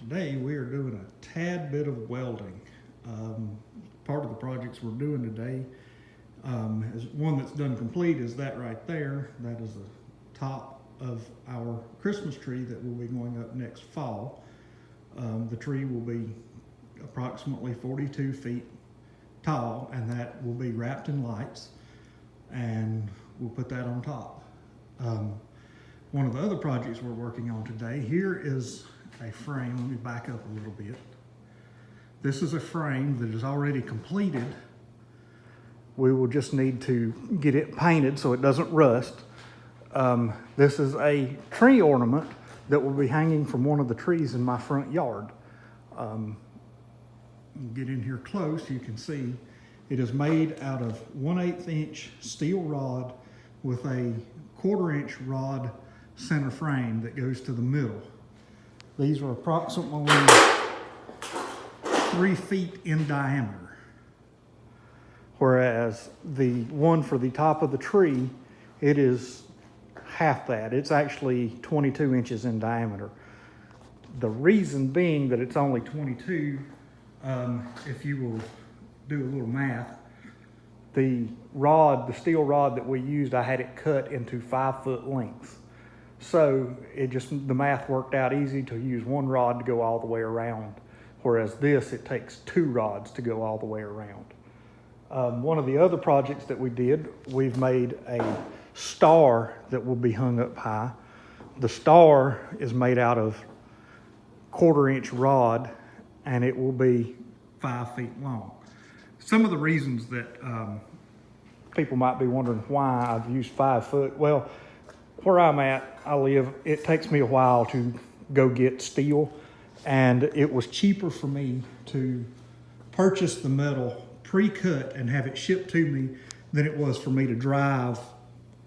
Today we are doing a tad bit of welding. Part of the projects we're doing today, is one that's done complete is that right there. That is the top of our Christmas tree that will be going up next fall. The tree will be approximately 42 feet tall, and that will be wrapped in lights, and we'll put that on top. One of the other projects we're working on today, here is a frame. Let me back up a little bit. This is a frame that is already completed. We will just need to get it painted so it doesn't rust. This is a tree ornament that will be hanging from one of the trees in my front yard. Get in here close, you can see it is made out of 1/8 inch steel rod with a 1/4 inch rod center frame that goes to the middle. These are approximately 3 feet in diameter, whereas the one for the top of the tree, it is half that. It's actually 22 inches in diameter. The reason being that it's only 22, if you will do a little math, the steel rod that we used, I had it cut into 5 foot lengths. So the math worked out easy to use one rod to go all the way around. Whereas this, it takes 2 rods to go all the way around. One of the other projects that we did, we've made a star that will be hung up high. The star is made out of 1/4 inch rod, and it will be 5 feet long. Some of the reasons that people might be wondering why I've used 5 foot. Well, where I live, it takes me a while to go get steel, and it was cheaper for me to purchase the metal pre-cut and have it shipped to me than it was for me to drive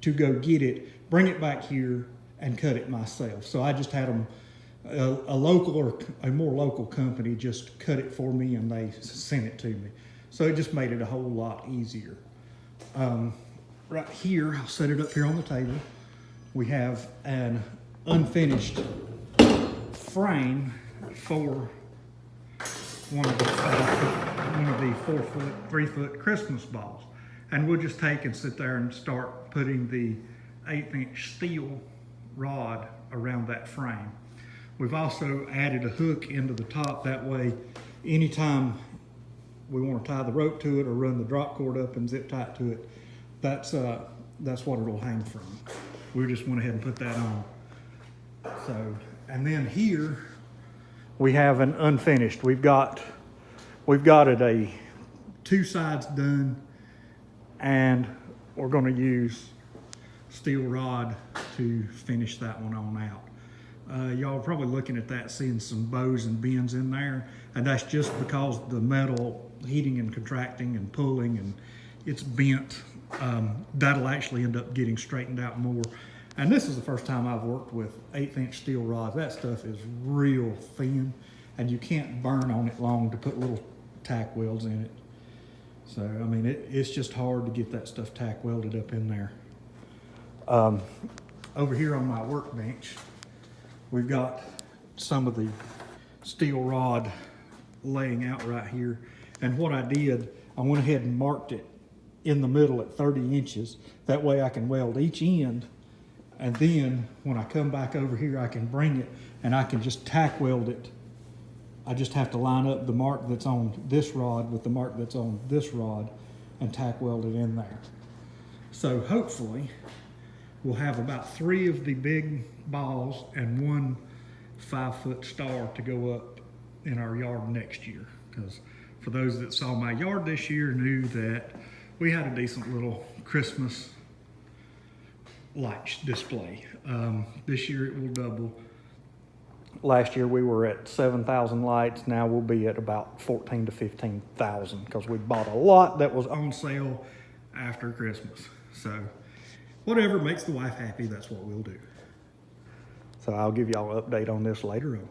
to go get it, bring it back here, and cut it myself. So I just had them, a local or a more local company just cut it for me, and they sent it to me. So it just made it a whole lot easier. Right here, I'll set it up here on the table. We have an unfinished frame for one of the 3 foot Christmas balls. And we'll just take and sit there and start putting the 1/8 inch steel rod around that frame. We've also added a hook into the top. That way, anytime we want to tie the rope to it or run the drop cord up and zip tie it to it, that's what it'll hang from. We just went ahead and put that on. So, and then here we have an unfinished. We've got it 2 sides done, and we're going to use steel rod to finish that one on out. Y'all are probably looking at that, seeing some bows and bends in there, and that's just because the metal heating and contracting and pulling, and it's bent. That'll actually end up getting straightened out more. And this is the first time I've worked with 1/8 inch steel rods. That stuff is real thin, and you can't burn on it long to put little tack welds in it. So, I mean, it's just hard to get that stuff tack welded up in there. Over here on my workbench, we've got some of the steel rod laying out right here. And what I did, I went ahead and marked it in the middle at 30 inches. That way I can weld each end, and then when I come back over here, I can bring it and I can just tack weld it. I just have to line up the mark that's on this rod with the mark that's on this rod and tack weld it in there. So hopefully we'll have about 3 of the big balls and 1 5 foot star to go up in our yard next year. Because for those that saw my yard this year knew that we had a decent little Christmas light display. This year it will double. Last year we were at 7,000 lights. Now we'll be at about 14 to 15,000 because we bought a lot that was on sale after Christmas. So whatever makes the wife happy, that's what we'll do. So I'll give y'all an update on this later on.